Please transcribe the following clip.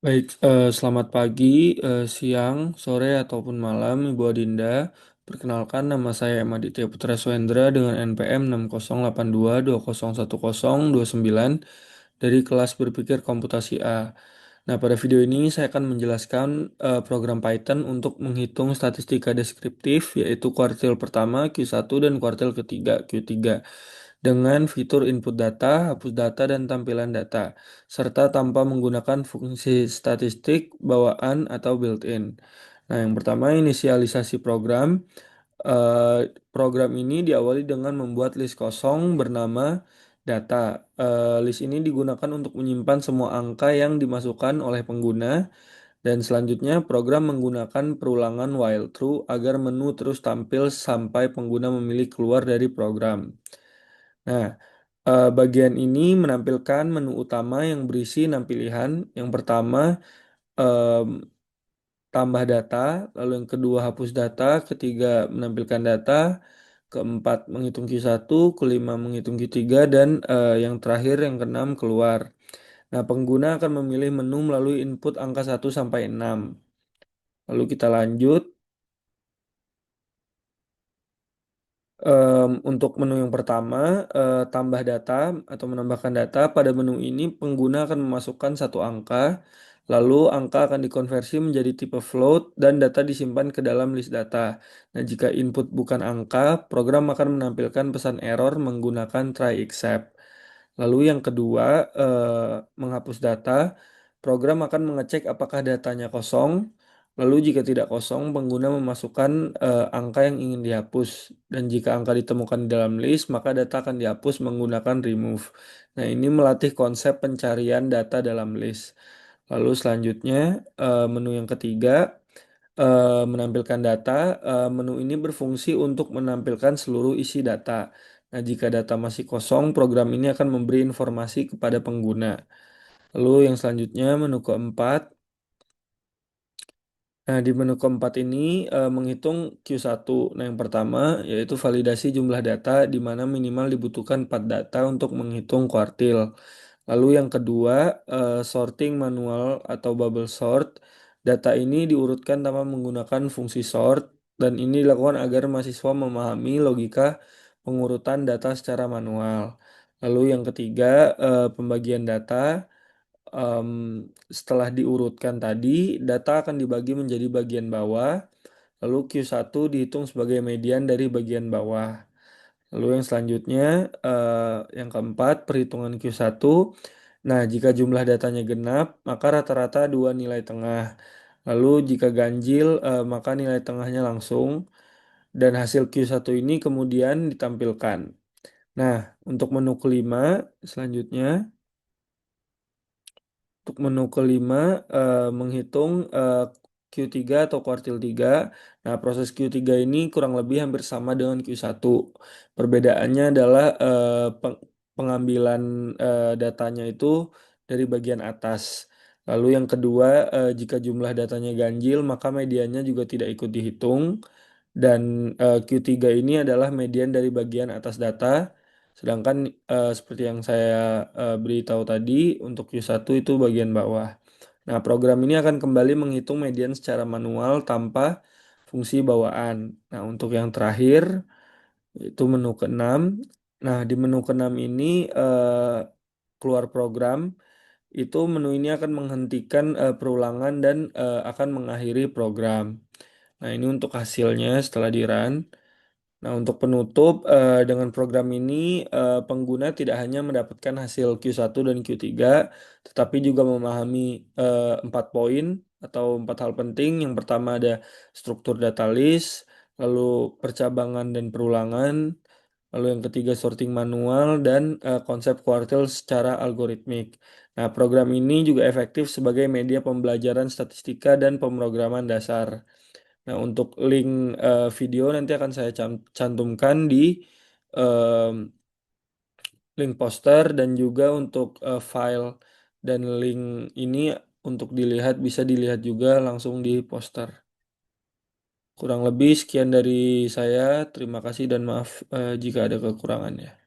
Baik, selamat pagi, siang, sore, ataupun malam, Ibu Adinda. Perkenalkan, nama saya Maditya Putra Suendra dengan NPM 6082201029 dari kelas berpikir komputasi A. Nah, pada video ini saya akan menjelaskan program Python untuk menghitung statistika deskriptif, yaitu kuartil pertama Q1 dan kuartil ketiga Q3, dengan fitur input data, hapus data, dan tampilan data, serta tanpa menggunakan fungsi statistik, bawaan, atau built-in. Nah, yang pertama, inisialisasi program. Program ini diawali dengan membuat list kosong bernama data. List ini digunakan untuk menyimpan semua angka yang dimasukkan oleh pengguna, dan selanjutnya program menggunakan perulangan while true agar menu terus tampil sampai pengguna memilih keluar dari program. Nah, bagian ini menampilkan menu utama yang berisi 6 pilihan. Yang pertama, em, tambah data, lalu yang kedua hapus data, ketiga menampilkan data, keempat menghitung Q1, kelima menghitung Q3, dan yang terakhir yang keenam keluar. Nah, pengguna akan memilih menu melalui input angka 1 sampai 6. Lalu kita lanjut. Untuk menu yang pertama, tambah data atau menambahkan data. Pada menu ini, pengguna akan memasukkan satu angka, lalu angka akan dikonversi menjadi tipe float dan data disimpan ke dalam list data. Nah, jika input bukan angka, program akan menampilkan pesan error menggunakan try except. Lalu yang kedua, menghapus data. Program akan mengecek apakah datanya kosong. Lalu jika tidak kosong, pengguna memasukkan angka yang ingin dihapus. Dan jika angka ditemukan di dalam list, maka data akan dihapus menggunakan remove. Nah, ini melatih konsep pencarian data dalam list. Lalu selanjutnya, menu yang ketiga, menampilkan data. Menu ini berfungsi untuk menampilkan seluruh isi data. Nah, jika data masih kosong, program ini akan memberi informasi kepada pengguna. Lalu yang selanjutnya, menu keempat. Nah, di menu keempat ini menghitung Q1. Nah, yang pertama yaitu validasi jumlah data di mana minimal dibutuhkan 4 data untuk menghitung kuartil. Lalu yang kedua, sorting manual atau bubble sort. Data ini diurutkan tanpa menggunakan fungsi sort, dan ini dilakukan agar mahasiswa memahami logika pengurutan data secara manual. Lalu yang ketiga, pembagian data. Em, Setelah diurutkan tadi, data akan dibagi menjadi bagian bawah, lalu Q1 dihitung sebagai median dari bagian bawah. Lalu yang selanjutnya, yang keempat, perhitungan Q1. Nah, jika jumlah datanya genap, maka rata-rata dua nilai tengah. Lalu jika ganjil, maka nilai tengahnya langsung, dan hasil Q1 ini kemudian ditampilkan. Nah, untuk menu kelima, selanjutnya, untuk menu kelima, menghitung Q3 atau kuartil 3. Nah, proses Q3 ini kurang lebih hampir sama dengan Q1. Perbedaannya adalah pengambilan datanya itu dari bagian atas. Lalu yang kedua, jika jumlah datanya ganjil, maka mediannya juga tidak ikut dihitung. Dan Q3 ini adalah median dari bagian atas data. Sedangkan seperti yang saya beritahu tadi, untuk Q1 itu bagian bawah. Nah, program ini akan kembali menghitung median secara manual tanpa fungsi bawaan. Nah, untuk yang terakhir, itu menu keenam. Nah, di menu keenam ini keluar program, itu menu ini akan menghentikan perulangan dan akan mengakhiri program. Nah, ini untuk hasilnya setelah di run. Nah, untuk penutup, dengan program ini, pengguna tidak hanya mendapatkan hasil Q1 dan Q3, tetapi juga memahami 4 poin atau 4 hal penting. Yang pertama ada struktur data list, lalu percabangan dan perulangan, lalu yang ketiga sorting manual, dan konsep kuartil secara algoritmik. Nah, program ini juga efektif sebagai media pembelajaran statistika dan pemrograman dasar. Nah, untuk link video nanti akan saya cantumkan di em, link poster, dan juga untuk file dan link ini untuk dilihat bisa dilihat juga langsung di poster. Kurang lebih sekian dari saya. Terima kasih dan maaf jika ada kekurangannya.